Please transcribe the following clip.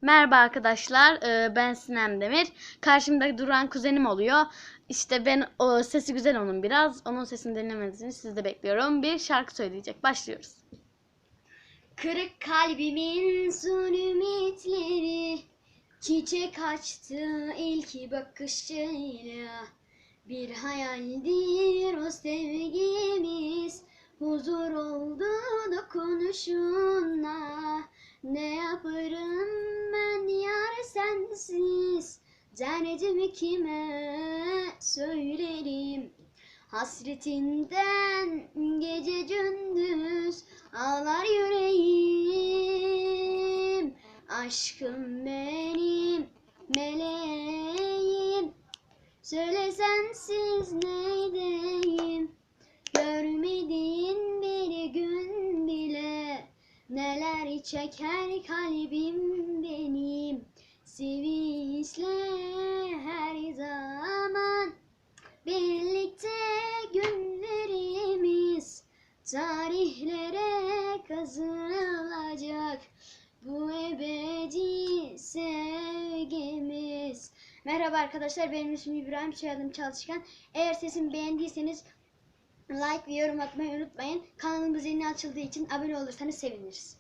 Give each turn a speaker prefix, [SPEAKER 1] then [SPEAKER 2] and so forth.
[SPEAKER 1] Merhaba arkadaşlar, ben Sinem Demir. Karşımda duran kuzenim oluyor. İşte sesi güzel onun biraz. Onun sesini dinlemenizi sizde bekliyorum. Bir şarkı söyleyecek. Başlıyoruz.
[SPEAKER 2] Kırık kalbimin son ümitleri çiçek açtı ilk bakışıyla. Bir hayaldir o sevgimiz, huzur oldu dokunuşunla. Ne yaparım ben yar sensiz, derdimi kime söylerim? Hasretinden gece gündüz ağlar yüreğim. Aşkım benim, meleğim, söyle sensiz neydeyim? Görmediğin bir gün bile neler çeker kalbim benim. Sevinçle her zaman birlikte günlerimiz tarihlere kazınacak, bu ebedi sevgimiz. Merhaba arkadaşlar, benim ismim İbrahim, soyadım Çalışkan. Eğer sesimi beğendiyseniz like ve yorum atmayı unutmayın. Kanalımız yeni açıldığı için abone olursanız seviniriz.